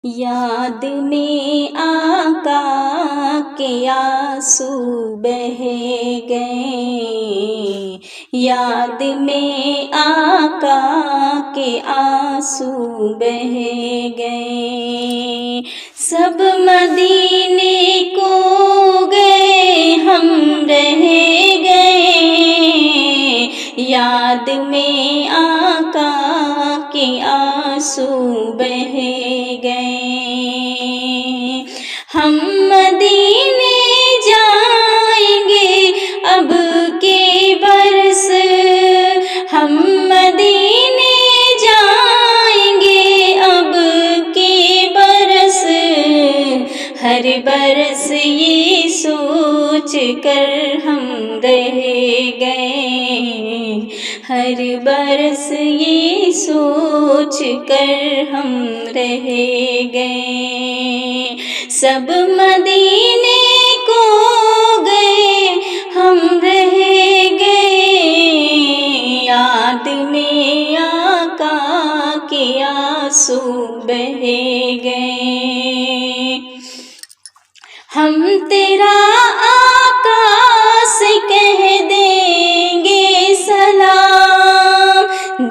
یاد میں آقا کے آنسو بہہ گئے، یاد میں آقا کے آنسو بہہ گئے، سب مدینے کو گئے ہم رہ گئے، یاد میں آقا کے آنسو بہہ گئے، ہم مدینے جائیں گے اب کے برس، ہم مدینے جائیں گے اب کے برس، ہر برس یہ سوچ کر ہم رہ گئے، ہر برس یہ سوچ کر ہم رہ گئے، سب مدینے کو گئے ہم رہ گئے، یاد میں آقا کے آنسو بہہ گئے، ہم تیرا آقا سے کہہ دیں گے سلام،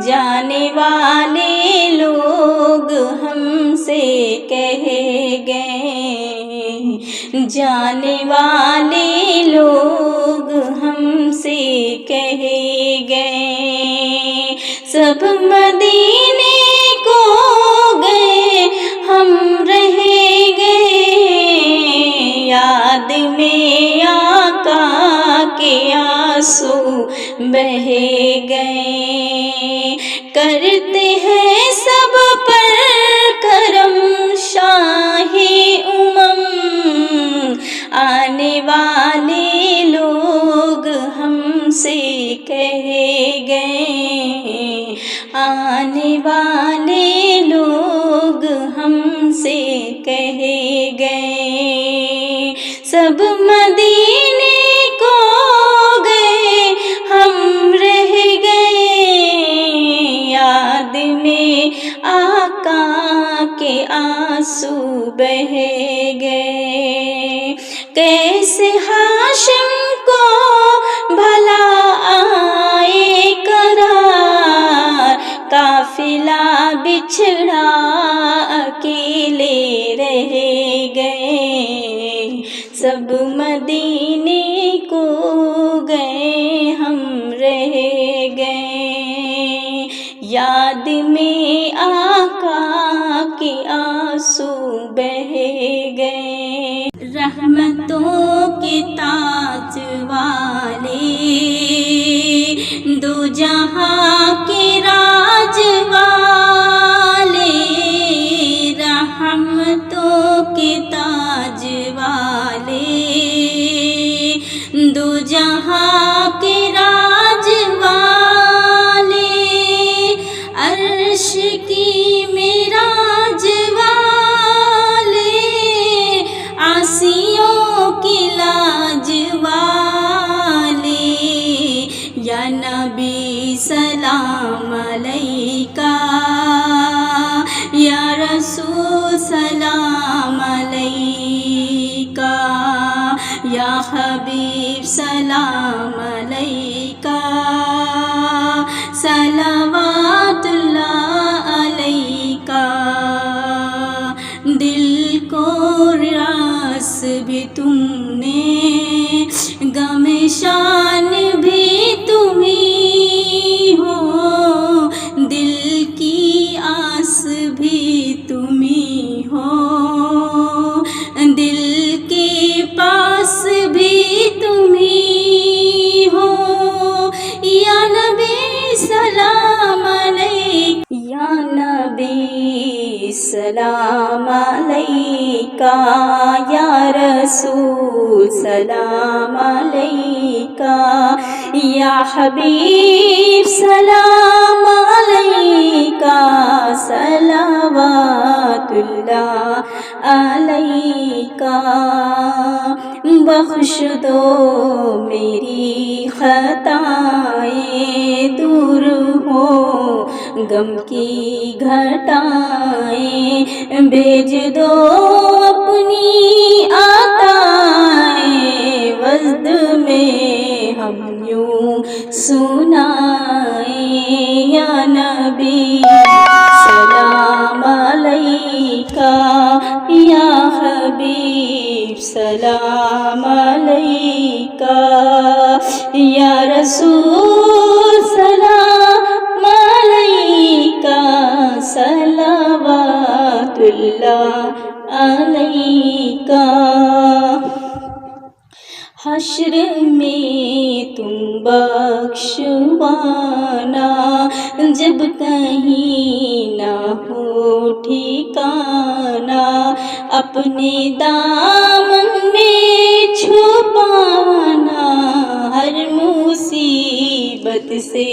جانے والے لوگ ہم سے کہہ گئے، جانے والے لوگ ہم سے کہہ گئے، سب مدینے کو گئے ہم رہ گئے، یاد میں آقا کے آنسو بہہ گئے، کرتے ہیں سب پر کرم شاہ امم، آنے والے لوگ ہم سے کہہ گئے، آنے والے لوگ ہم سے کہہ گئے، سب مدینے کو گئے ہم رہ گئے، یاد میں آقا کے آنسو بہہ گئے، کیسے ہاشم کو بھلا آئے قرار، قافلہ بچھڑا اکیلے رہ گئے، سب مدینے کو گئے ہم رہ گئے، یاد میں آقا کے آنسو بہہ گئے، رحمتوں کے تاج والے، دو جہاں کے راج والے، رحمتوں کے تاج والے، دو جہاں کے راج والے، عرش کی معراج والے، عاصیوں کی لاج والے، یا نبی سلام علیکہ، یا رسول سلام علیکہ، یا حبیب سلام علیکہ، صلوات اللہ علیکہ، دل کو راس بھی تم نے، غم شان بھی تم ہی ہو، دل کی آس بھی تم ہی ہو، دل کے پاس بھی تم ہی ہو، یا نبی سلام علیکہ، یا نبی سلام علیکہ، یا رسول سلام علیکہ، یا حبیب سلام علیکہ صلوات اللہ علیکہ بخش دو میری خطائیں دور ہو غم کی گھٹائیں بھیج دو اپنی عطائیں وجد میں ہم یوں سنائیں یا نبی سلام علیکہ یا حبیب سلام علیکہ یا رسول سلام علیکہ صلوات اللہ علیکہ حشر میں تم بخشوانا جب کہیں نہ ہو ٹھکانا اپنے دامن میں چھپانا ہر مصیبت سے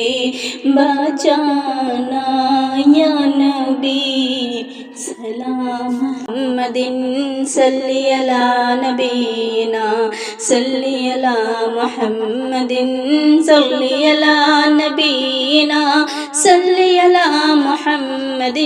بچانا یا نبی سلام محمد صلی علی نبینا صلی علی محمد صلی علی نبینا صلی علی محمد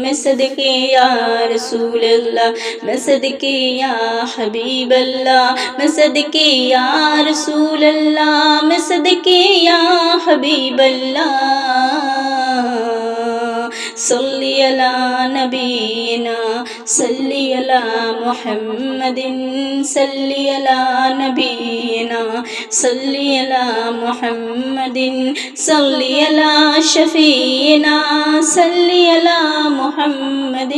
میں صدقے یا رسول اللہ میں صدقے یا حبیب اللہ میں صدقے یا رسول اللہ میں صدقے یا حبیب اللہ صلی علی نبینا صلی علی محمد صلی علی نبینا صلی علی محمد صلی علی شفیعنا صلی علی محمد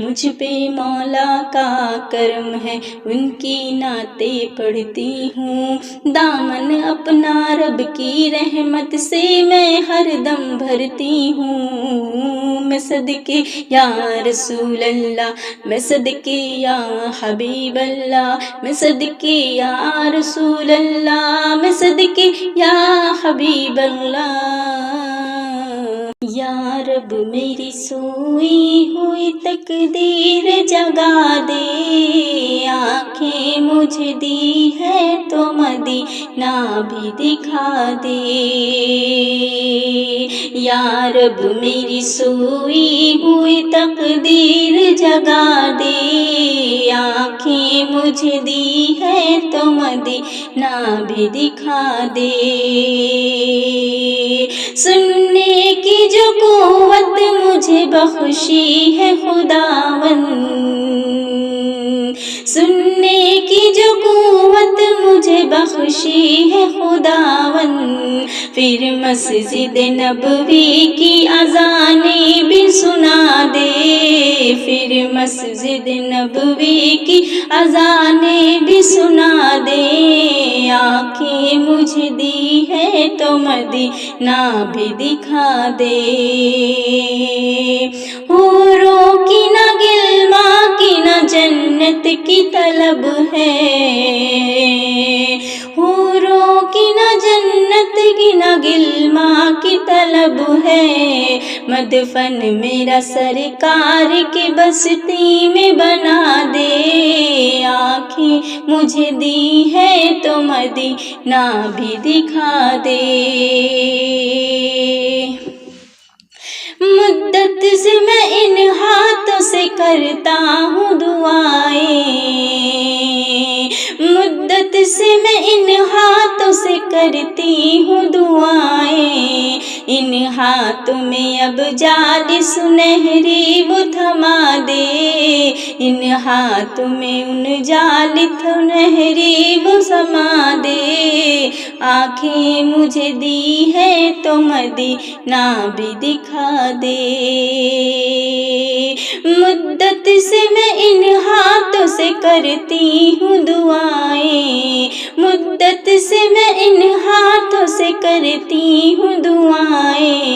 مجھ پہ مولا کا کرم ہے ان کی نعتیں پڑھتی ہوں دامن اپنا رب کی رحمت سے میں ہر دم بھرتی ہوں میں صدقے یا رسول اللہ میں صدقے یا حبیب اللہ میں صدقے یا رسول اللہ میں صدقے یا حبیب اللہ یا رب میری سوئی ہوئی تقدیر جگا دے آنکھیں مجھے دی ہے تو مدینہ بھی دکھا دے یا رب میری سوئی ہوئی تقدیر جگا دے آنکھیں مجھے دی ہے تو مدینہ بھی دکھا دے سننے کی جو قوت مجھے بخشی ہے خداوند سننے کی جو قوت مجھے بخشی ہے خداوند پھر مسجد نبوی کی اذانیں بھی سنا دے پھر مسجد نبوی کی اذانیں بھی سنا دے آنکھیں مجھے دی ہے تو مدینہ بھی دکھا دے حوروں کی نہ گلما کی نہ جنت کی طلب ہے حوروں کی نہ جنت کی نہ گلما کی طلب ہے مدفن میرا سرکار کی بستی میں بنا دے آنکھیں مجھے دی ہے تو مدینہ بھی دکھا دے مدت سے میں ان ہاتھوں سے کرتا ہوں دعائیں مدت سے میں ان ہاتھوں سے کرتی ہوں دعائیں ان ہاتھوں میں اب جال سنہری وہ تھما دے ان ہاتھوں میں ان جال سنہری وہ سما دے آنکھیں مجھے دی ہے تو مدینہ بھی دکھا دے مدت سے میں ان ہاتھوں سے کرتی ہوں دعائیں مدت سے میں ان ہاتھوں سے کرتی ہوں دعائیں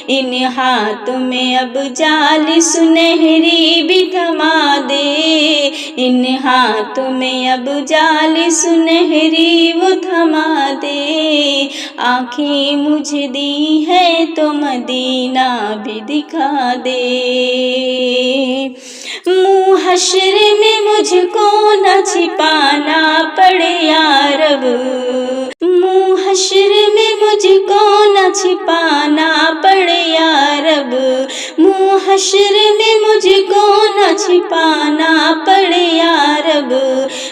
ان ہاتھوں میں اب جال سنہری بھی تھما دے، ان ہاتھوں میں اب جال سنہری وہ تھما دے، آنکھیں مجھے دی ہے تو مدینہ بھی دکھا دے، منہ حشر میں مجھ کو نہ چھپانا پڑے یا رب، منہ حشر میں مجھ کو نہ چھپانا پڑے یا رب، منہ حشر میں مجھ کو نہ چھپانا پڑے یا رب،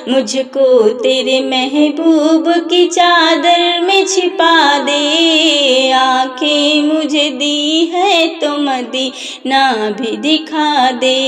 مجھ کو تیرے محبوب کی چادر میں چھپا دے، آنکھیں مجھے دی ہے تو مدینہ بھی دکھا دے۔